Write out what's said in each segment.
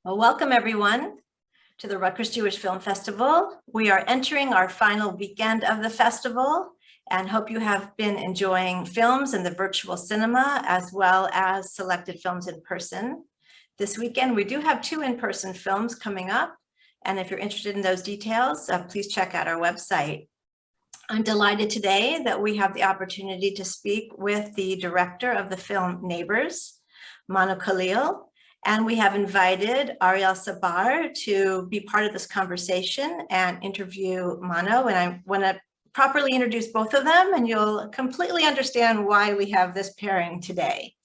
Well, welcome everyone to the Rutgers Jewish Film Festival. We are entering our final weekend of the festival and hope you have been enjoying films in the virtual cinema as well as selected films in person. This weekend, we do have 2 in-person films coming up. And if you're interested in those details, please check out our website. I'm delighted today that we have the opportunity to speak with the director of the film Neighbours, Mano Khalil, and we have invited Ariel Sabar to be part of this conversation and interview Mano. And I want to properly introduce both of them, and you'll completely understand why we have this pairing today.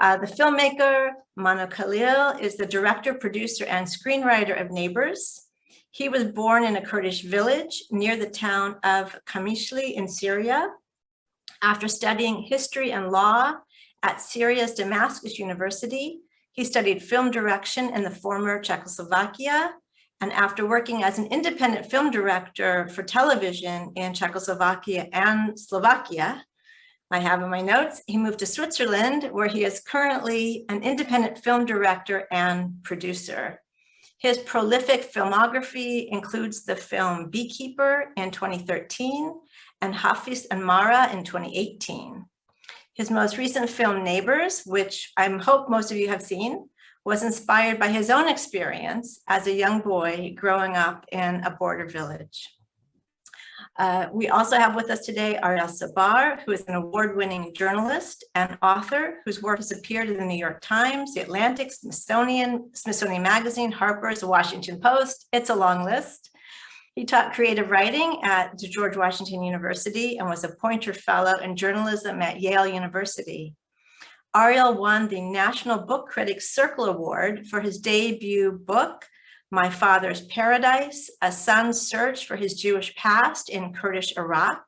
The filmmaker Mano Khalil is the director, producer, and screenwriter of Neighbours. He was born in a Kurdish village near the town of Kamishli in Syria. After studying history and law at Syria's Damascus University, he studied film direction in the former Czechoslovakia. And after working as an independent film director for television in Czechoslovakia and Slovakia, I have in my notes, he moved to Switzerland, where he is currently an independent film director and producer. His prolific filmography includes the film Beekeeper in 2013 and Hafis Mara in 2018. His most recent film, Neighbours, which I hope most of you have seen, was inspired by his own experience as a young boy growing up in a border village. We also have with us today Ariel Sabar, who is an award-winning journalist and author whose work has appeared in the New York Times, The Atlantic, Smithsonian Magazine, Harper, The Washington Post. It's a long list. He taught creative writing at the George Washington University and was a Poynter Fellow in journalism at Yale University. Ariel won the National Book Critics Circle Award for his debut book, My Father's Paradise, A Son's Search for His Jewish Past in Kurdish Iraq,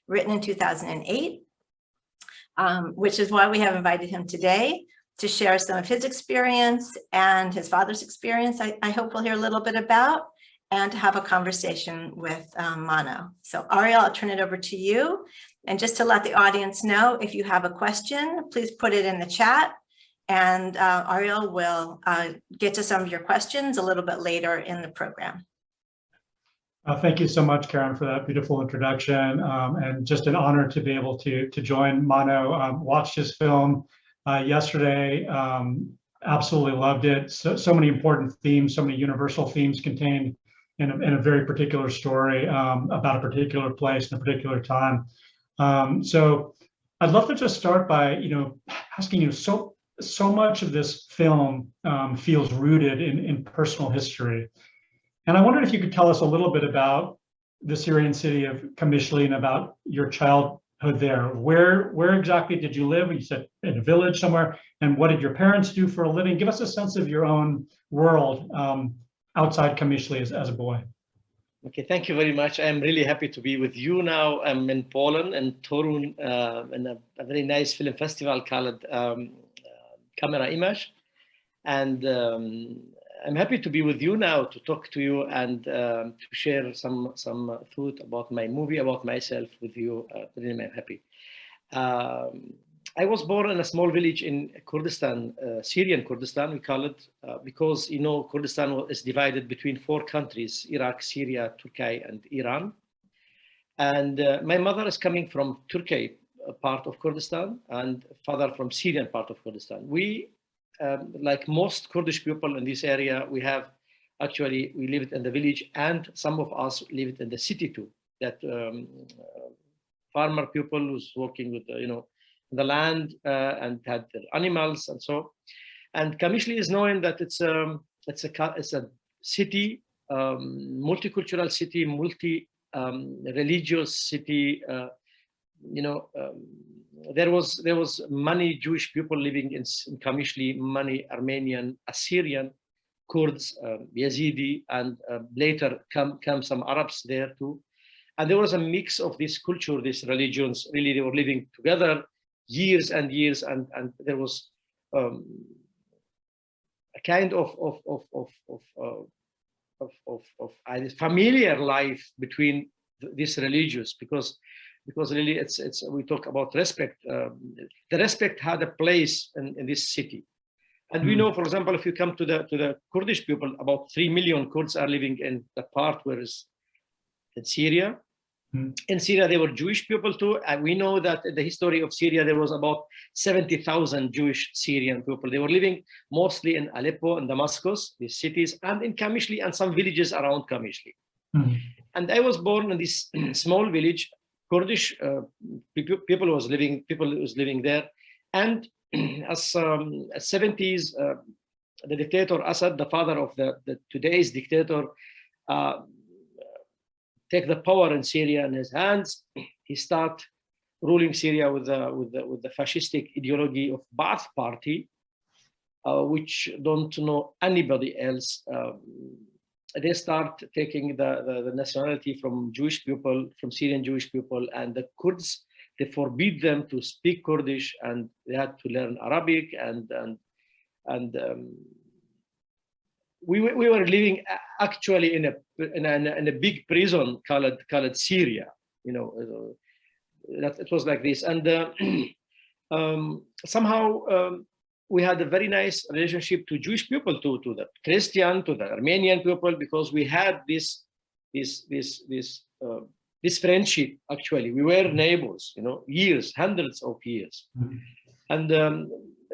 written in 2008, which is why we have invited him today to share some of his experience and his father's experience, I hope we'll hear a little bit about, and to have a conversation with Mano. So Ariel, I'll turn it over to you. And just to let the audience know, if you have a question, please put it in the chat. And Ariel will get to some of your questions a little bit later in the program. Thank you so much, Karen, for that beautiful introduction. And just an honor to be able to join Mano. Watched his film yesterday, absolutely loved it. So many important themes, so many universal themes contained in a very particular story about a particular place and a particular time. So I'd love to just start by, asking you, so much of this film feels rooted in personal history. And I wondered if you could tell us a little bit about the Syrian city of Kamishli and about your childhood there. Where exactly did you live? You said in a village somewhere. And what did your parents do for a living? Give us a sense of your own world outside Kamishli as a boy. Okay, thank you very much. I'm really happy to be with you now. I'm in Poland and Torun in a very nice film festival called Camera Image. And I'm happy to be with you now to talk to you and to share some thought about my movie, about myself with you. Really, I'm happy. I was born in a small village in Kurdistan, Syrian Kurdistan, we call it, because, Kurdistan is divided between 4 countries, Iraq, Syria, Turkey, and Iran. And my mother is coming from Turkey, a part of Kurdistan, and father from Syrian part of Kurdistan. We, like most Kurdish people in this area, we lived in the village, and some of us lived in the city too. That farmer people who's working with, the land and had their animals and so. And Kamishli is known that it's a city, multicultural city, religious city. There was many Jewish people living in Kamishli, many Armenian, Assyrian, Kurds, Yazidi, and later come some Arabs there too. And there was a mix of this culture, these religions. Really, they were living together years and years, and there was a kind of familiar life between these religions, because really we talk about respect. The respect had a place in this city, And we know, for example, if you come to the Kurdish people, about 3 million Kurds are living in the part where is in Syria. In Syria, there were Jewish people too. And we know that in the history of Syria, there was about 70,000 Jewish Syrian people. They were living mostly in Aleppo and Damascus, these cities, and in Kamishli and some villages around Kamishli. And I was born in this small village. Kurdish people was living there. And as 70s, the dictator Assad, the father of the today's dictator, take the power in Syria in his hands. He start ruling Syria with the fascistic ideology of Ba'ath Party, which don't know anybody else. They start taking the nationality from Jewish people, from Syrian Jewish people, and the Kurds. They forbid them to speak Kurdish, and they had to learn Arabic. And we were living actually in a big prison called Syria. You know, that it was like this. And somehow we had a very nice relationship to Jewish people, to the Christian, to the Armenian people, because we had this friendship. Actually, we were neighbors, you know, hundreds of years. And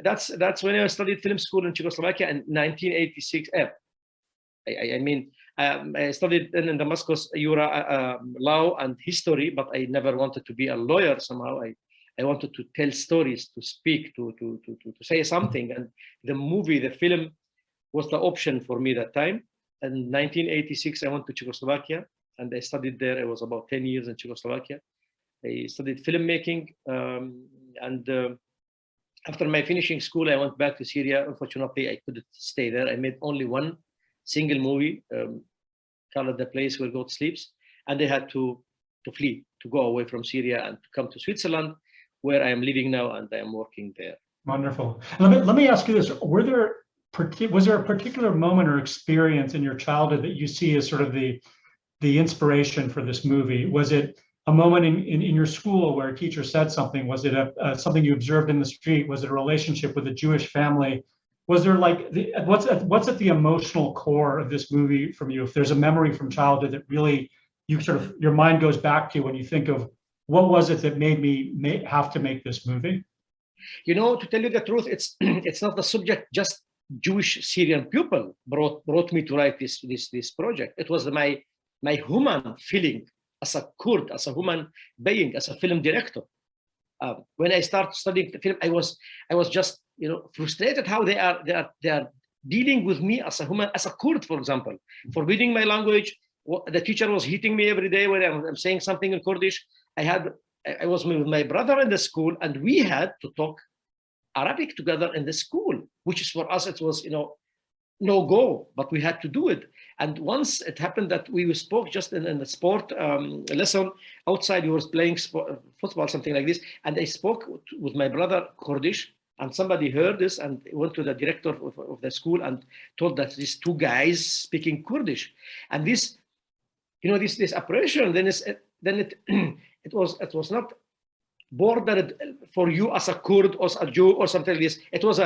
that's when I studied film school in Czechoslovakia in 1986. I studied in Damascus law and history, but I never wanted to be a lawyer. Somehow I wanted to tell stories, to speak, to say something. And the film was the option for me that time. In 1986, I went to Czechoslovakia and I studied there. I was about 10 years in Czechoslovakia. I studied filmmaking. After my finishing school, I went back to Syria. Unfortunately, I couldn't stay there. I made only one single movie called The Place Where God Sleeps. And I had to flee, to go away from Syria and to come to Switzerland, where I am living now and I am working there. Wonderful. Let me ask you this. Was there a particular moment or experience in your childhood that you see as sort of the inspiration for this movie? Was it a moment in your school where a teacher said something? Was it something you observed in the street? Was it a relationship with a Jewish family? Was there what's at the emotional core of this movie from you? If there's a memory from childhood that really your mind goes back to when you think of what was it that made me have to make this movie? You know, to tell you the truth, it's not the subject. Just Jewish Syrian people brought me to write this project. It was my human feeling as a Kurd, as a human being, as a film director. When I started studying the film, I was just, you know, frustrated how they are dealing with me as a human, as a Kurd, for example, forbidding my language. The teacher was hitting me every day when I'm saying something in Kurdish. I was with my brother in the school, and we had to talk Arabic together in the school, which is for us, it was, you know, no go, but we had to do it. And once it happened that we spoke just in the sport lesson outside, we were playing football, something like this. And I spoke with my brother Kurdish, and somebody heard this and went to the director of the school and told that these two guys speaking Kurdish. And this, you know, this oppression, it was not bordered for you as a Kurd or a Jew or something like this. It was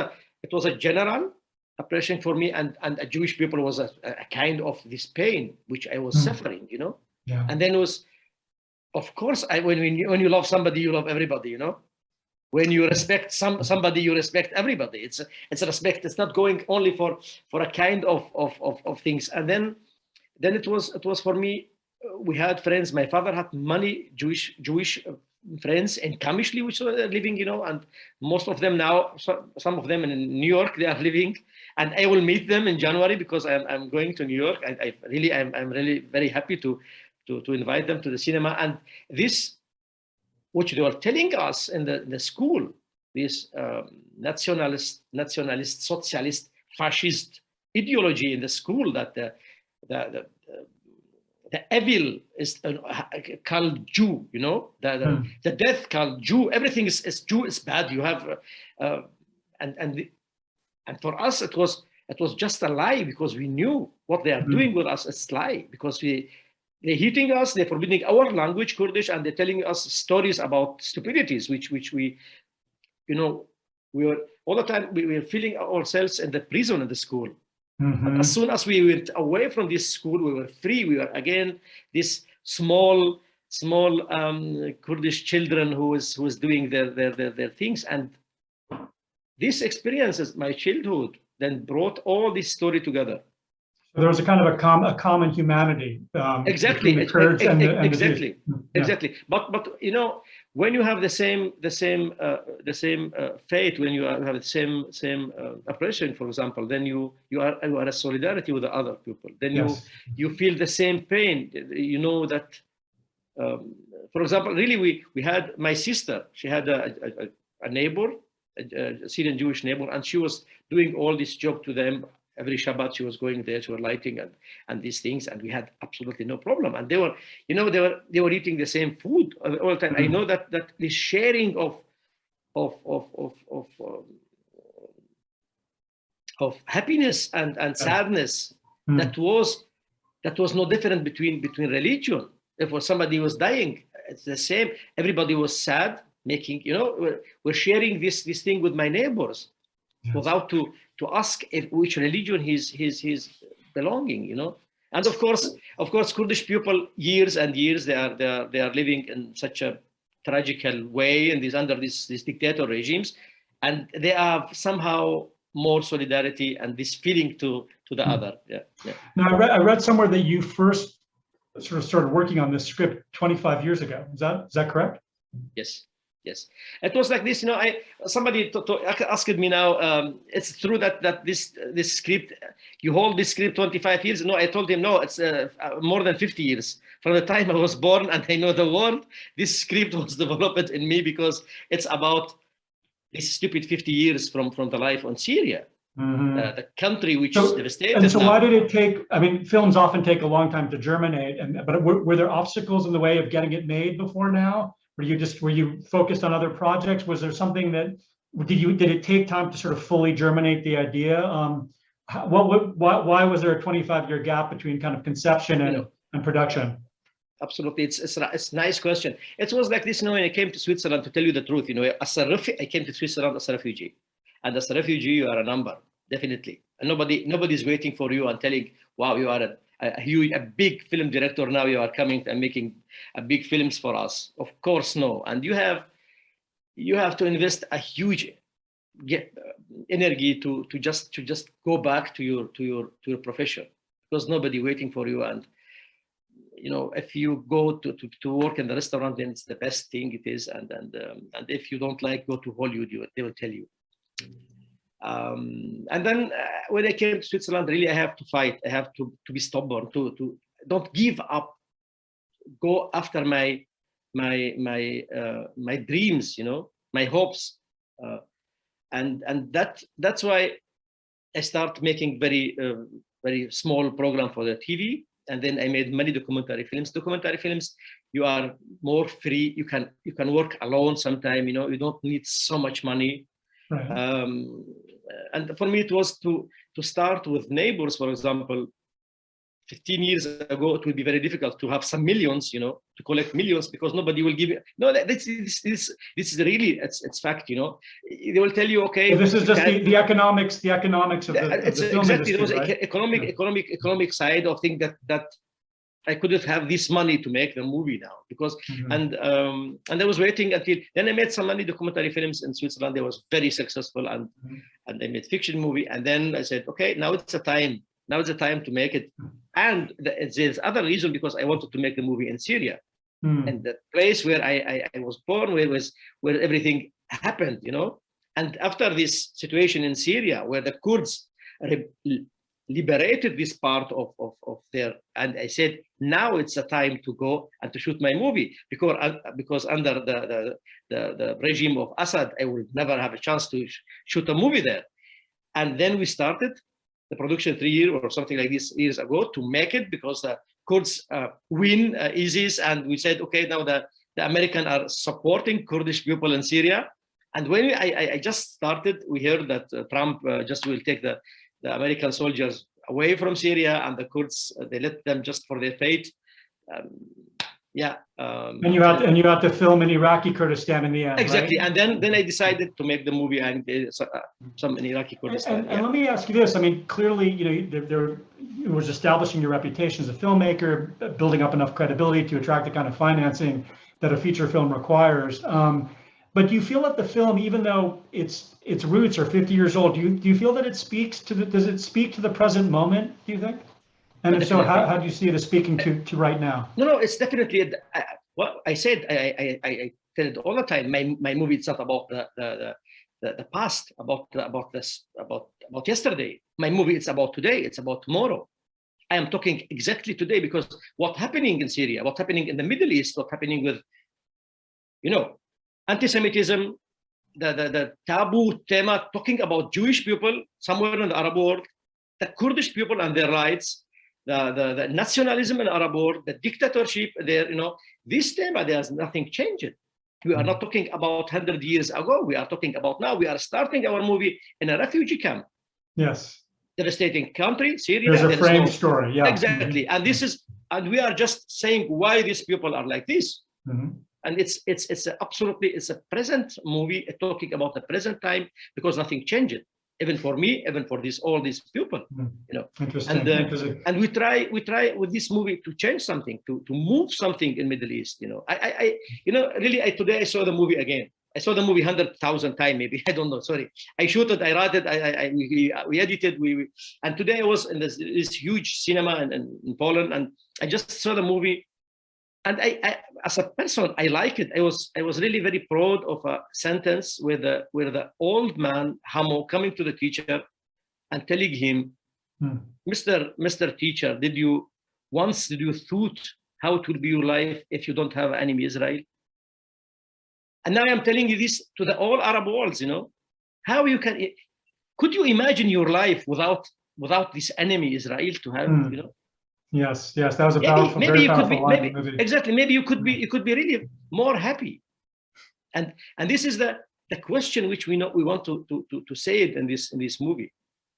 a general oppression for me, and a Jewish people was a kind of this pain which I was suffering, you know. Yeah. And then it was, of course, when you love somebody, you love everybody, you know. When you respect somebody, you respect everybody. It's a respect. It's not going only for a kind of things. And then it was for me. We had friends. My father had many Jewish friends in Kamishli, which were living, you know, and most of them now, some of them in New York, they are living, and I will meet them in January because I'm going to New York. I'm really very happy to invite them to the cinema. And this, which they were telling us in the school, this nationalist, socialist, fascist ideology in the school, that the evil is called Jew, you know, the death called Jew, everything is Jew is bad. You have, and for us it was just a lie, because we knew what they are doing with us is lie, because they're hitting us, they're forbidding our language, Kurdish, and they're telling us stories about stupidities, which we, you know, we were all the time, we were feeling ourselves in the prison in the school. Mm-hmm. As soon as we went away from this school, we were free. We were again this small Kurdish children who was doing their things. And these experiences, my childhood, then brought all this story together. There was a kind of a common humanity. Exactly. The Kurds and exactly. Yeah. Exactly. But you know, when you have the same fate, when you have the same oppression, for example, then you are a solidarity with the other people. Then Yes. you feel the same pain. You know that. For example, really, we had my sister. She had a neighbor, a Syrian Jewish neighbor, and she was doing all this job to them. Every Shabbat she was going there, she was lighting and these things, and we had absolutely no problem. And they were, you know, they were eating the same food all the time. Mm-hmm. I know that the sharing of happiness and sadness, mm-hmm. that was no different between religion. If somebody was dying, it's the same. Everybody was sad, making, you know, we're sharing this thing with my neighbors. Yes. Without to ask which religion he's belonging, you know. And of course, Kurdish people, years and years, they are living in such a tragical way in under these dictator regimes, and they have somehow more solidarity and this feeling to the other. Yeah. Now, I read somewhere that you first sort of started working on this script 25 years ago. Is that correct? Yes, it was like this. You know, somebody asked me now. It's true that this script, you hold this script 25 years. No, I told him no. It's more than 50 years from the time I was born, and I know the world. This script was developed in me because it's about this stupid 50 years from the life on Syria, mm-hmm. The country which is devastated. And so, now. Why did it take? I mean, films often take a long time to germinate, but were there obstacles in the way of getting it made before now? Were you focused on other projects? Was there something that did it take time to sort of fully germinate the idea? Why was there a 25-year gap between kind of conception and production? Absolutely, it's a nice question. It was like this, you know, when I came to Switzerland, to tell you the truth, you know, I came to Switzerland as a refugee, and as a refugee, you are a number, definitely, and nobody's waiting for you and telling, wow, you are a big film director, now you are coming and making big films for us. Of course, no. And you have to invest a huge energy to just go back to your profession, because nobody waiting for you. And you know, if you go to work in the restaurant, then it's the best thing it is. And if you don't like, go to Hollywood, they will tell you. And then when I came to Switzerland, really I have to fight. I have to be stubborn, to don't give up, go after my dreams, you know, my hopes, and that's why I start making very small program for the TV, and then I made many documentary films. Documentary films, you are more free. You can work alone sometime. You know, you don't need so much money. Right. And for me, it was to start with Neighbours, for example. 15 years ago, it would be very difficult to have some millions, you know, to collect millions, because nobody will give you. No, this is really, it's fact, you know. They will tell you, okay. So this is just the economics of the film exactly, industry, right? economic side of things that I couldn't have this money to make the movie now, because and I was waiting until then. I made some many documentary films in Switzerland. They was very successful, and I made fiction movie. And then I said, okay, now it's the time. Now it's the time to make it. And there's other reason, because I wanted to make the movie in Syria, and the place where I was born, where everything happened, you know. And after this situation in Syria, where the Kurds liberated this part of their, and I said, now it's the time to go and to shoot my movie, because under the regime of Assad, I would never have a chance to shoot a movie there. And then we started the production 3 years or something like this years ago to make it, because the Kurds win ISIS, and we said, okay, now the Americans are supporting Kurdish people in Syria. And when I just started, we heard that Trump just will take the American soldiers away from Syria, and the Kurds, they let them just for their fate. Yeah. And you had to film in Iraqi Kurdistan in the end. Exactly. Right? And then I decided to make the movie and some in Iraqi Kurdistan. And let me ask you this. I mean, clearly, there was establishing your reputation as a filmmaker, building up enough credibility to attract the kind of financing that a feature film requires. But do you feel that the film, even though its roots are 50 years old, do you feel that it speaks to does it speak to the present moment, do you think? And if so, how do you see it as speaking to right now? No, it's definitely what I said. I tell it all the time. My movie, it's not about the past, about yesterday. My movie, it's about today. It's about tomorrow. I am talking exactly today because what's happening in Syria, what's happening in the Middle East, what's happening with, anti-Semitism, the taboo tema, talking about Jewish people somewhere in the Arab world, the Kurdish people and their rights, the nationalism in the Arab world, the dictatorship there, this tema, there's nothing changed. We are not talking about 100 years ago. We are talking about now. We are starting our movie in a refugee camp. Yes. Devastating country, Syria. There's a framed story. Yeah. Exactly. And we are just saying why these people are like this. And it's a present movie talking about the present time because nothing changed, even for me, even for all these people, Interesting. And we try with this movie to change something, to move something in Middle East. Really, today I saw the movie again. I saw the movie 100,000 times, maybe. I don't know. Sorry. I shoot it. I write it. We edited. And today I was in this huge cinema in Poland, and I just saw the movie. And I as a person, I like it. I was really very proud of a sentence where the old man Hamo coming to the teacher and telling him, Mr. Teacher, did you thought how it would be your life if you don't have an enemy Israel? And now I'm telling you this to the all Arab worlds, how could you imagine your life without this enemy Israel to have, Yes, that was a powerful, very powerful line in the movie. Exactly. Maybe you could be really more happy. And this is the question which we want to say it in this movie.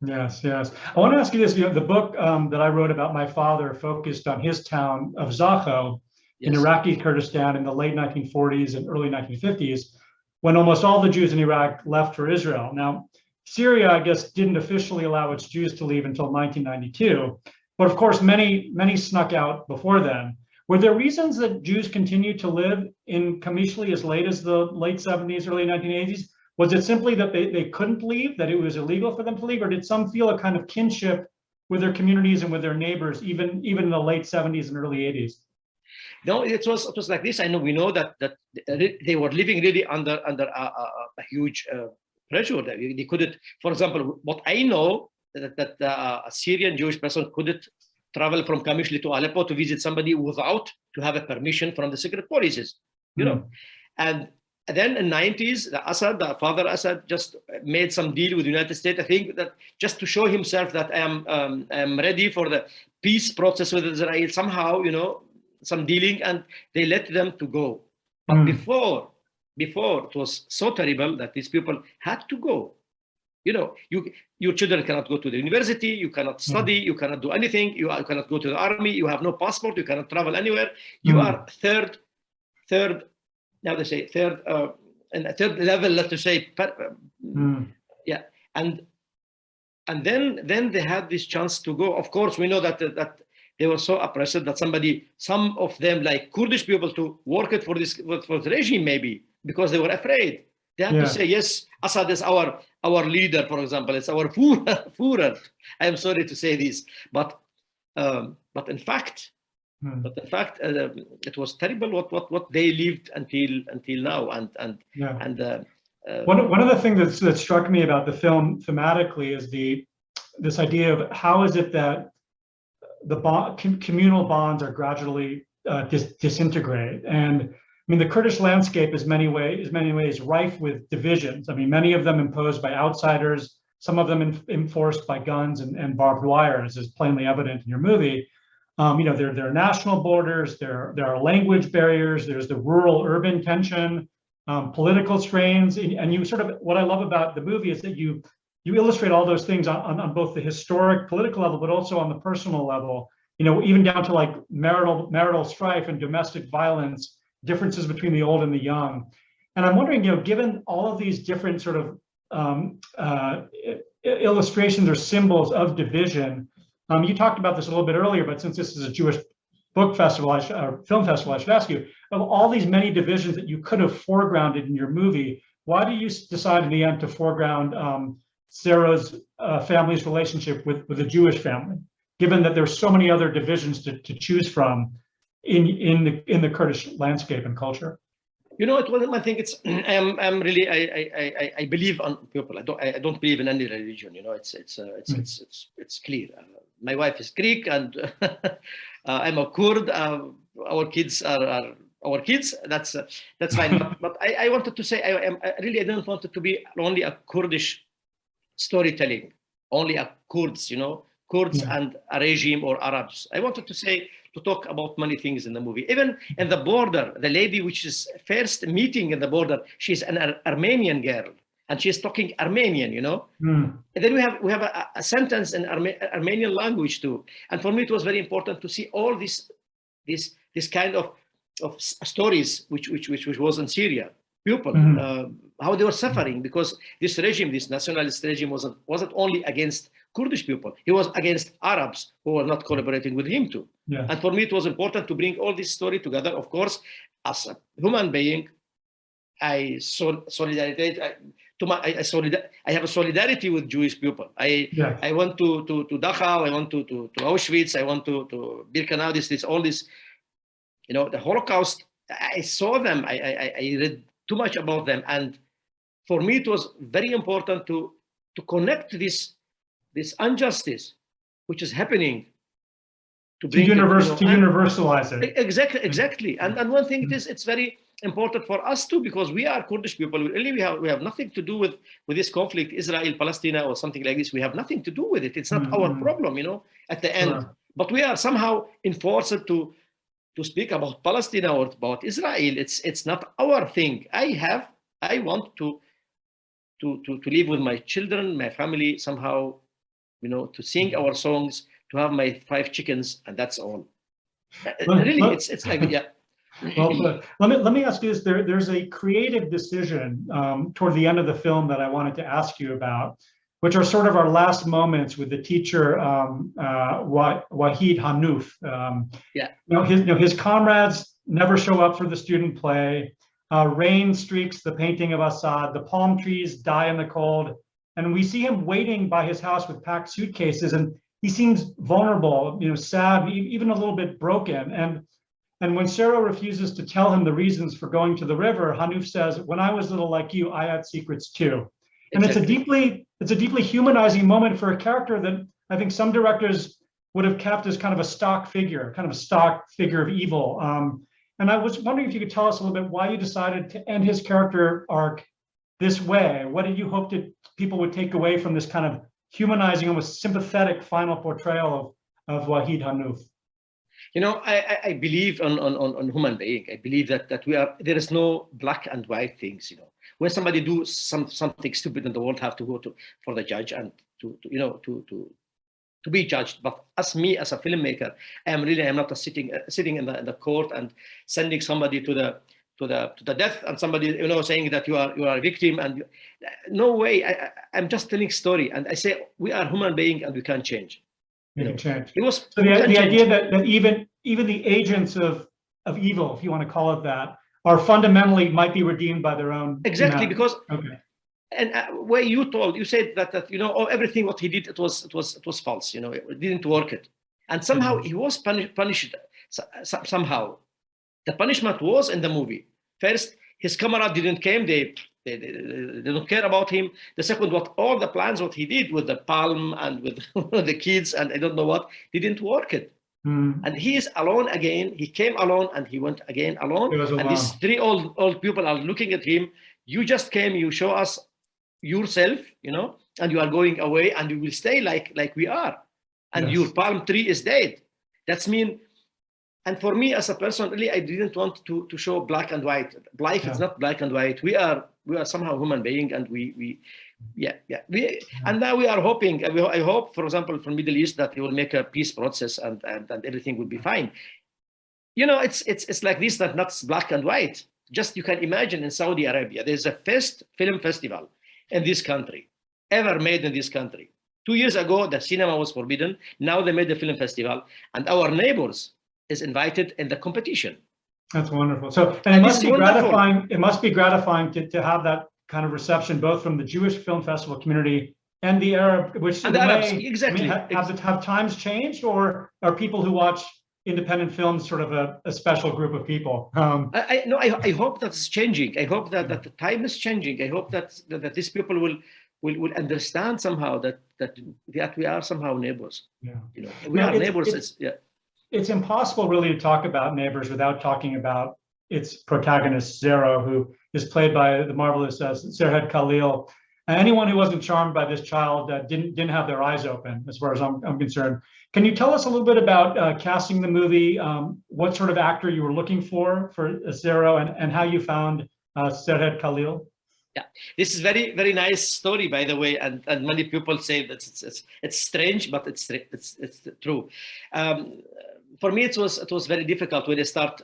Yes. I want to ask you this, the book that I wrote about my father focused on his town of Zakho in Iraqi Kurdistan in the late 1940s and early 1950s, when almost all the Jews in Iraq left for Israel. Now, Syria, I guess, didn't officially allow its Jews to leave until 1992. But of course, many snuck out before then. Were there reasons that Jews continued to live in Kamishli as late as the late 70s, early 1980s? Was it simply that they couldn't leave, that it was illegal for them to leave, or did some feel a kind of kinship with their communities and with their neighbors, even in the late 70s and early 80s? No, it was like this. We know that they were living really under a huge pressure. They couldn't, for example, what I know, that a Syrian Jewish person couldn't travel from Kamishli to Aleppo to visit somebody without to have a permission from the secret policies, And then in the 90s, the father Assad just made some deal with the United States. I think that just to show himself that I am ready for the peace process with Israel somehow, some dealing, and they let them to go. But before it was so terrible that these people had to go. Your children cannot go to the university, you cannot study, you cannot do anything, you cannot go to the army, you have no passport, you cannot travel anywhere. You are third, now they say third level, let's say. Yeah, and then they had this chance to go. Of course, we know that they were so oppressed that some of them, like Kurdish people, to work it for the regime, maybe because they were afraid. They had to say, yes, Assad is our leader, for example. It's our Führer. I am sorry to say this, but in fact, it was terrible what they lived until now. One of the things that struck me about the film thematically is this idea of how is it that the communal bonds are gradually disintegrate. And I mean, the Kurdish landscape is many ways rife with divisions. I mean, many of them imposed by outsiders, some of them enforced by guns and barbed wire, as is plainly evident in your movie. There are national borders, there are language barriers, there's the rural-urban tension, political strains, and you what I love about the movie is that you illustrate all those things on both the historic political level, but also on the personal level. even down to like marital strife and domestic violence, differences between the old and the young. And I'm wondering, given all of these different sort of illustrations or symbols of division, you talked about this a little bit earlier, but since this is a Jewish book festival, or film festival, I should ask you, of all these many divisions that you could have foregrounded in your movie, why did you decide in the end to foreground Sarah's family's relationship with the Jewish family, given that there's so many other divisions to choose from in the Kurdish landscape and culture? I think it's I'm really I believe on people. I don't believe in any religion. It's clear. My wife is Greek, and I'm a Kurd. Our kids are our kids. That's fine. But I wanted to say I didn't want it to be only a Kurdish storytelling, only a Kurds. Kurds and a regime or Arabs. I wanted to talk about many things in the movie. Even in the border, the lady which is first meeting in the border, she's an Armenian girl, and she's talking Armenian, And then we have a sentence in Armenian language too. And for me, it was very important to see all this kind of stories which was in Syria. People, how they were suffering, because this regime, this nationalist regime, wasn't only against Kurdish people. He was against Arabs who were not collaborating with him too. Yeah. And for me, it was important to bring all this story together. Of course, as a human being, I have a solidarity with Jewish people. I went to Dachau, I went to Auschwitz, I went to Birkenau, all this, the Holocaust. I saw them. I read too much about them, and for me, it was very important to connect this injustice which is happening, to universalize it. Exactly. And one thing it's very important for us too, because we are Kurdish people. We have nothing to do with this conflict, Israel, Palestine, or something like this. We have nothing to do with it. It's not our problem, at the end. Sure. But we are somehow enforced to speak about Palestine or about Israel. It's not our thing. I want to live with my children, my family, somehow, to sing our songs, to have my 5 chickens, and that's all. It's like, yeah. Well, let me ask you this. There's a creative decision toward the end of the film that I wanted to ask you about, which are sort of our last moments with the teacher, Wahid Hanouf. His comrades never show up for the student play. Rain streaks the painting of Assad. The palm trees die in the cold. And we see him waiting by his house with packed suitcases, and he seems vulnerable, sad, even a little bit broken. And when Sarah refuses to tell him the reasons for going to the river, Hanouf says, "When I was little like you, I had secrets too." And exactly. It's a deeply humanizing moment for a character that I think some directors would have kept as kind of a stock figure of evil. And I was wondering if you could tell us a little bit why you decided to end his character arc this way. What did you hope that people would take away from this kind of humanizing, almost sympathetic final portrayal of Wahid Hanouf? I believe on human being. I believe that there is no black and white things. When somebody do something stupid in the world, have to go for the judge and to be judged. But as a filmmaker, I am not sitting in the court and sending somebody to the death, and somebody saying that you are a victim, and no way. I'm just telling story, and I say we are human being and we can change. Change. It was so the idea that even the agents of evil, if you want to call it that, are fundamentally might be redeemed by their own. Exactly, because and where you said that everything what he did it was false. It didn't work it, and somehow he was punished. Somehow, the punishment was in the movie. First, his camera didn't came. They don't care about him. The second, all the plans what he did with the palm and with the kids and I don't know what, didn't work it. And he is alone again. He came alone and he went again alone. And these 3 old people are looking at him. You just came. You show us yourself, and you are going away, and you will stay like we are. And your palm tree is dead. That's mean. And for me as a person, really, I didn't want to show black and white. Life is not black and white. We are somehow human being, and we And now we are hoping, I hope, for example, from Middle East, that they will make a peace process and everything will be fine. It's like this, that not black and white. Just you can imagine in Saudi Arabia, there's a first film festival in this country, ever made in this country. 2 years ago, the cinema was forbidden. Now they made the film festival, and our Neighbours is invited in the competition. That's wonderful. So, and it must be gratifying. It must be gratifying to have that kind of reception, both from the Jewish film festival community and the Arab, which and the Arabs, exactly. I mean, have times changed, or are people who watch independent films sort of a special group of people? I hope that's changing. I hope that the time is changing. I hope that these people will understand somehow that we are somehow neighbors. We are neighbors. It's impossible really to talk about Neighbours without talking about its protagonist, Zero, who is played by the marvelous Serhed Khalil. Anyone who wasn't charmed by this child didn't have their eyes open, as far as I'm concerned. Can you tell us a little bit about casting the movie, what sort of actor you were looking for Zero, and how you found Serhed Khalil? Yeah, this is very, very nice story, by the way, and many people say that it's strange, but it's true. For me, it was very difficult when I start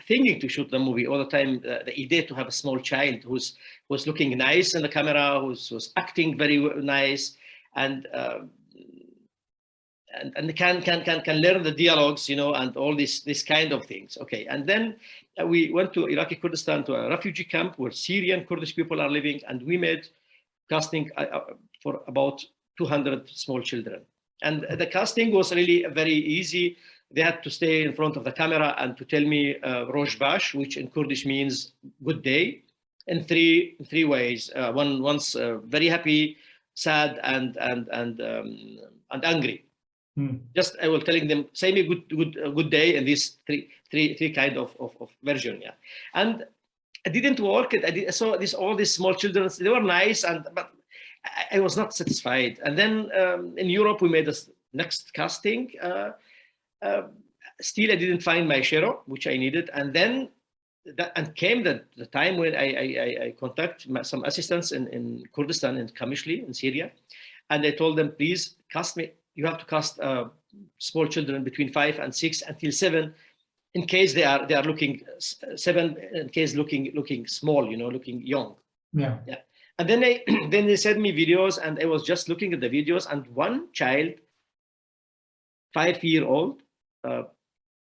thinking to shoot the movie all the time. The idea to have a small child who's looking nice in the camera, who's acting very nice, and can learn the dialogues, and all this kind of things. Okay, and then we went to Iraqi Kurdistan, to a refugee camp where Syrian Kurdish people are living, and we made casting for about 200 small children. And the casting was really very easy. They had to stay in front of the camera and to tell me Roj Bash, which in Kurdish means good day, in three ways. Once very happy, sad, and angry. Just I was telling them, say me good day in these three kind of version. Yeah, and it didn't work. I saw all these small children. They were nice, but I was not satisfied. And then in Europe we made this next casting. Still I didn't find my shero, which I needed. And then came the time when I contacted some assistants in Kurdistan, in Kamishli, in Syria, and I told them, please cast me. You have to cast small children between 5 and 6 until 7, in case they are looking 7, in case looking small, looking young. Yeah. And then they sent me videos, and I was just looking at the videos, and one child, 5-year-old,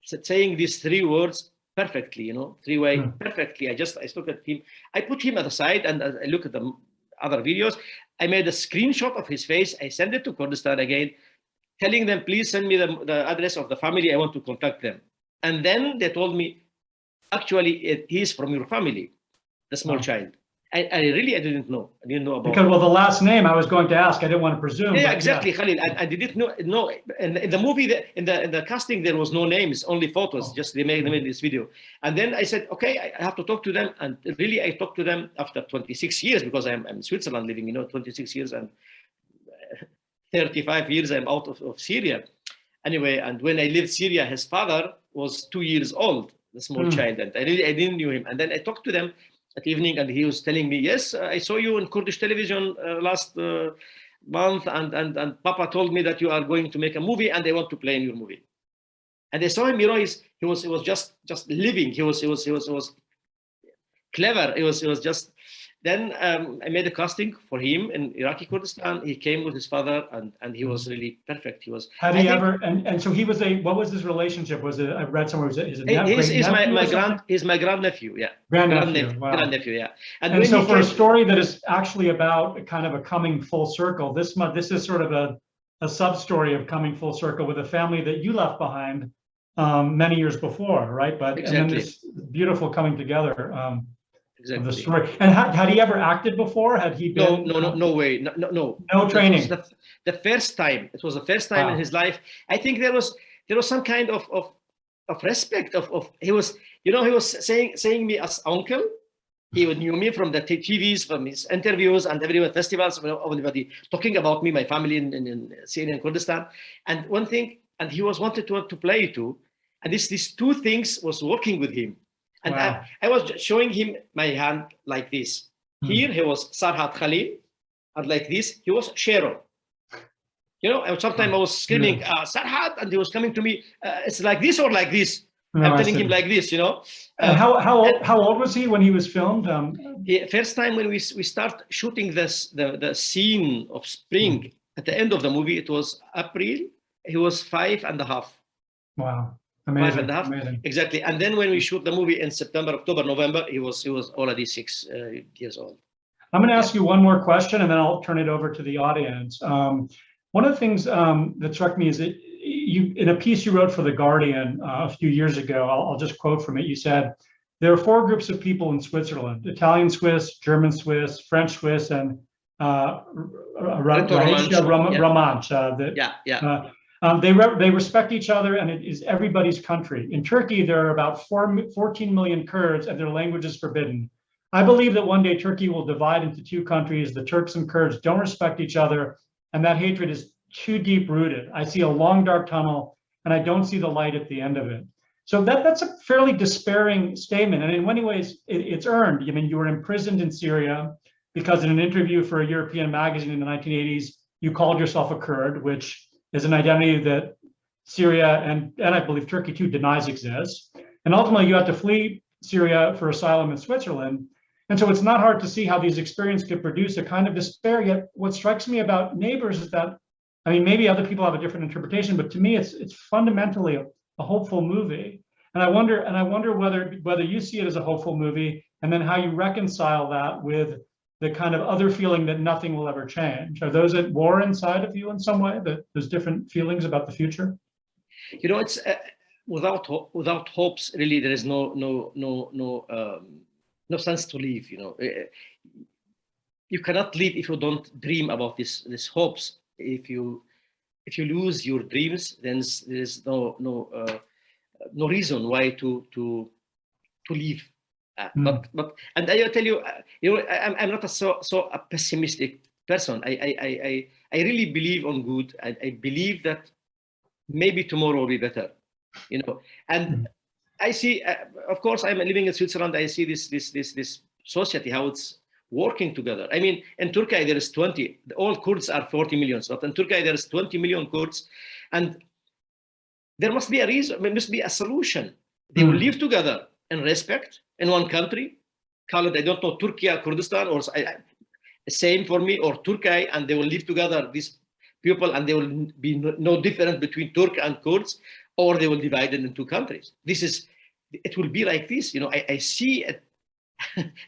saying these 3 words perfectly, 3-way perfectly. I look at him. I put him at the side, and I look at the other videos. I made a screenshot of his face. I sent it to Kurdistan again, telling them, please send me the address of the family. I want to contact them. And then they told me, actually, he's from your family, the small child. I didn't know. I didn't know about. Because, well, the last name I was going to ask, I didn't want to presume. Yeah, exactly, Khalil. I didn't know. No, in the movie, in the casting, there was no names, only photos. Just they made this video. And then I said, okay, I have to talk to them. And really, I talked to them after 26 years, because I'm in Switzerland living, 26 years and 35 years I'm out of Syria. Anyway, and when I left Syria, his father was 2 years old, the small child, and I didn't know him. And then I talked to them at evening, and he was telling me, yes, I saw you on Kurdish television last month, and Papa told me that you are going to make a movie, and they want to play in your movie. And I saw him, he was just living. He was clever. It was just. Then I made a casting for him in Iraqi Kurdistan. He came with his father, and he was really perfect. He was. Had he ever? And so he was what was his relationship? Was it? I read somewhere. He's my grandnephew. Yeah. Grandnephew. Wow. Grandnephew. Yeah. And so for a story that is actually about kind of a coming full circle, this is sort of a sub story of coming full circle with a family that you left behind many years before, right? But exactly. And then this beautiful coming together. Exactly. Of the story. And had he ever acted before? Had he been? No way. No. No training. It was the first time. It was the first time in his life. I think there was some kind of respect of he was saying me as uncle. He knew me from the TVs, from his interviews and everywhere, festivals, everybody talking about me, my family in Syria and Kurdistan. And one thing, and he wanted to play too. And these 2 things was working with him. And wow. I was showing him my hand like this. Here he was Sarhat Khalil, and like this. He was Sharon. You know, and sometimes I was screaming, Sarhad, and he was coming to me, it's like this or like this. No, I'm telling him like this, you know. And how old was he when he was filmed? First time when we start shooting the scene of spring at the end of the movie, it was April. He was 5.5. Wow, amazing. 5.5, amazing. exactly. And then when we shoot the movie in September, October, November, he was already 6 years old. I'm going to ask you one more question, and then I'll turn it over to the audience. One of the things that struck me is that you, in a piece you wrote for The Guardian a few years ago, I'll just quote from it. You said, there are 4 groups of people in Switzerland: Italian Swiss, German Swiss, French Swiss, and Romansh. They respect each other, and it is everybody's country. In Turkey, there are about 14 million Kurds, and their language is forbidden. I believe that one day Turkey will divide into 2 countries. The Turks and Kurds don't respect each other, and that hatred is too deep rooted. I see a long, dark tunnel, and I don't see the light at the end of it. So that's a fairly despairing statement, and in many ways, it's earned. I mean, you were imprisoned in Syria because in an interview for a European magazine in the 1980s, you called yourself a Kurd, which is an identity that Syria and I believe Turkey too denies exists. And ultimately, you had to flee Syria for asylum in Switzerland. And so it's not hard to see how these experiences could produce a kind of despair. Yet what strikes me about Neighbours is that, I mean, maybe other people have a different interpretation, but to me, it's fundamentally a hopeful movie. And I wonder whether you see it as a hopeful movie, and then how you reconcile that with the kind of other feeling that nothing will ever change. Are those at war inside of you in some way, that there's different feelings about the future? You know, it's without hopes, really, there is no sense to live. You know, you cannot live if you don't dream about this hopes. If you lose your dreams, then there is no reason why to live. But and I tell you, you know, I'm not a pessimistic person. I really believe on good. I believe that maybe tomorrow will be better, you know. And I see, of course, I'm living in Switzerland. I see this society, how it's working together. I mean, in Turkey there is 20. All Kurds are 40 million, but in Turkey there is 20 million Kurds, and there must be a reason. There must be a solution. They will live together in respect in one country. Call it, I don't know, Turkey, Kurdistan, or same for me, or Turkey, and they will live together, these people, and there will be no difference between Turk and Kurds, or they will divide it into 2 countries. It will be like this, you know. I see it.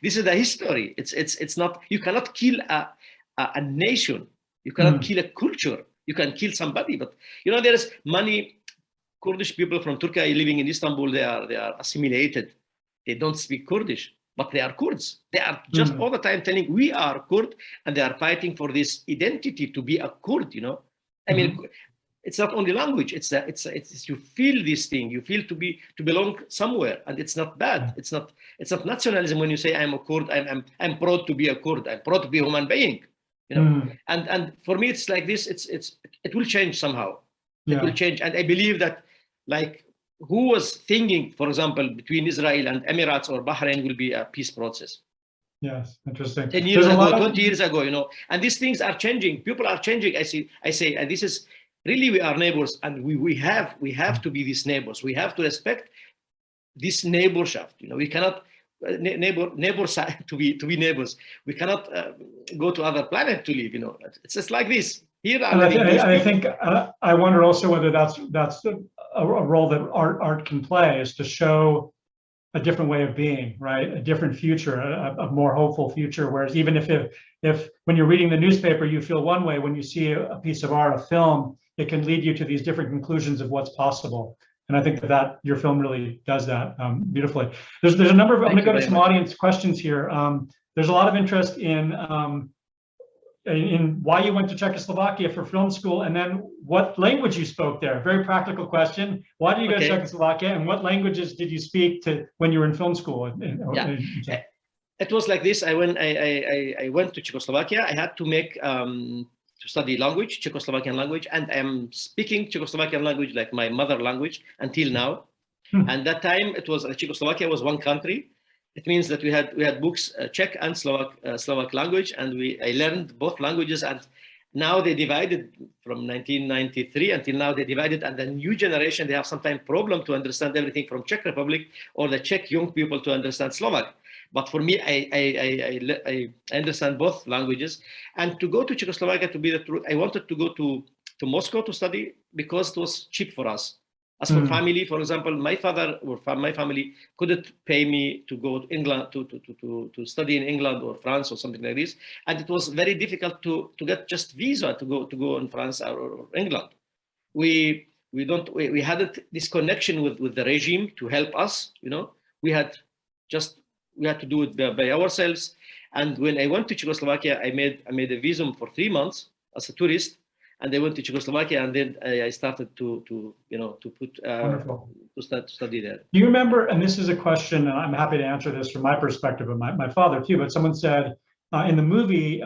This is the history. It's not, you cannot kill a nation. You cannot kill a culture. You can kill somebody, but you know, there is many Kurdish people from Turkey living in Istanbul. They are assimilated. They don't speak Kurdish, but they are Kurds. They are just all the time telling we are Kurd, and they are fighting for this identity to be a Kurd. You know, I mean, it's not only language. It's you feel this thing. You feel to belong somewhere, and it's not bad. It's not nationalism when you say I'm a Kurd. I'm proud to be a Kurd. I'm proud to be a human being. You know, and for me it's like this. It will change somehow. It will change, and I believe that, like, who was thinking, for example, between Israel and Emirates or Bahrain will be a peace process. Yes, interesting. 10 years ago, 20 years ago, you know, and these things are changing. People are changing. I say, and this is really, we are neighbors, and we have to be these neighbors. We have to respect this neighborship. You know, we cannot neighbors to be neighbors. We cannot go to other planet to live. You know, it's just like this. Here, I think I wonder also whether that's a role that art can play, is to show a different way of being, right? A different future, a more hopeful future. Whereas even if when you're reading the newspaper, you feel one way, when you see a piece of art, a film, it can lead you to these different conclusions of what's possible. And I think that your film really does that beautifully. There's a number of, I'm going to go to some audience questions here. There's a lot of interest in why you went to Czechoslovakia for film school, and then what language you spoke there. Very practical question. Why did you go to Czechoslovakia, and what languages did you speak to when you were in film school? It was like this. I went to Czechoslovakia. I had to make to study language, Czechoslovakian language, and I'm speaking Czechoslovakian language like my mother language until now. And that time it was Czechoslovakia was one country, It means that we had books, Czech and Slovak language, and I learned both languages. And now they divided from 1993 until now. They divided, and the new generation, they have sometimes problem to understand everything from Czech Republic, or the Czech young people to understand Slovak. But for me, I understand both languages. And to go to Czechoslovakia, to be the truth, I wanted to go to Moscow to study because it was cheap for us. As for family, for example, my father or my family couldn't pay me to go to England to study in England or France or something like this, and it was very difficult to get just visa to go in France or England. We hadn't this connection with the regime to help us. You know, we had to do it by ourselves. And when I went to Czechoslovakia, I made a visa for 3 months as a tourist. And I went to Czechoslovakia, and then I started to study there. Do you remember? And this is a question, and I'm happy to answer this from my perspective of my father too. But someone said in the movie,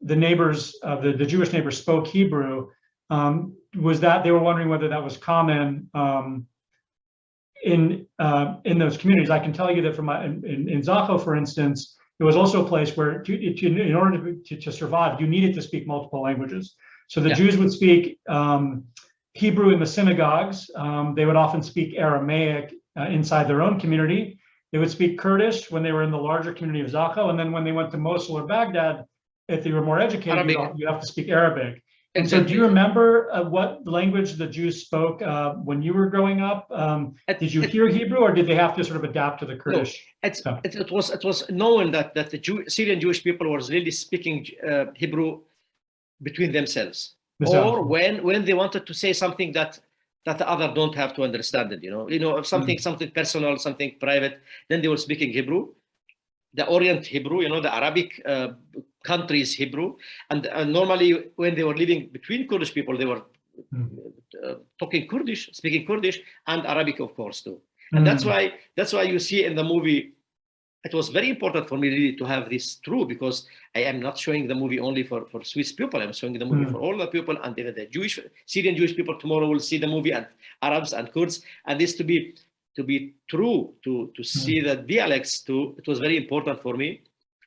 the neighbors, the Jewish neighbors spoke Hebrew. Was that they were wondering whether that was common in those communities? I can tell you that in Zacho, for instance, it was also a place where in order to survive, you needed to speak multiple languages. So the Jews would speak Hebrew in the synagogues. They would often speak Aramaic inside their own community. They would speak Kurdish when they were in the larger community of Zacho. And then when they went to Mosul or Baghdad, if they were more educated, you have to speak Arabic. And exactly. So do you remember what language the Jews spoke when you were growing up? Did you hear Hebrew, or did they have to sort of adapt to the Kurdish? No, it was known that the Syrian Jewish people was really speaking Hebrew between themselves, or when they wanted to say something that the other don't have to understand it, something personal, something private, then they were speaking Hebrew, the Orient Hebrew, the Arabic countries Hebrew, and normally when they were living between Kurdish people, they were talking Kurdish, speaking Kurdish and Arabic, of course, too. And that's why you see in the movie. It was very important for me really to have this true, because I am not showing the movie only for Swiss people. I'm showing the movie for all the people, and even the Syrian Jewish people tomorrow will see the movie, and Arabs and Kurds. And this to be true, to see the dialects too. It was very important for me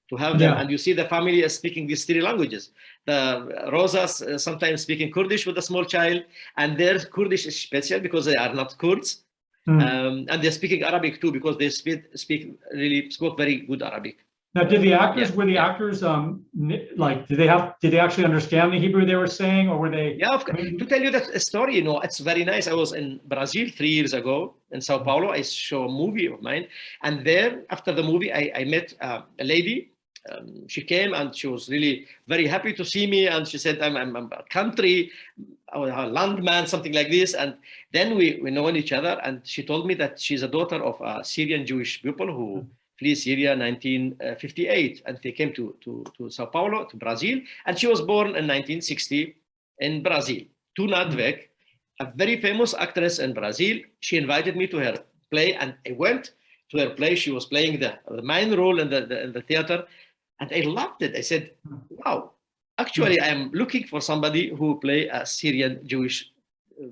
to have them. And you see the family is speaking these 3 languages. The Rosas sometimes speaking Kurdish with a small child, and their Kurdish is special because they are not Kurds. And they're speaking Arabic too, because they spoke very good Arabic. Now, did the actors were the actors did they actually understand the Hebrew they were saying, or were they? Yeah, to tell you that story, it's very nice. I was in Brazil 3 years ago in Sao Paulo. I saw a movie of mine, and there after the movie, I met a lady. She came and she was really very happy to see me, and she said, I'm a country, a landman, something like this. And then we know each other, and she told me that she's a daughter of a Syrian Jewish people who flee Syria in 1958, and they came to Sao Paulo, to Brazil, and she was born in 1960 in Brazil. Tuna Dweck, a very famous actress in Brazil, she invited me to her play, and I went to her play. She was playing the main role in the theater. And I loved it. I said, wow, actually, I am looking for somebody who play a Syrian Jewish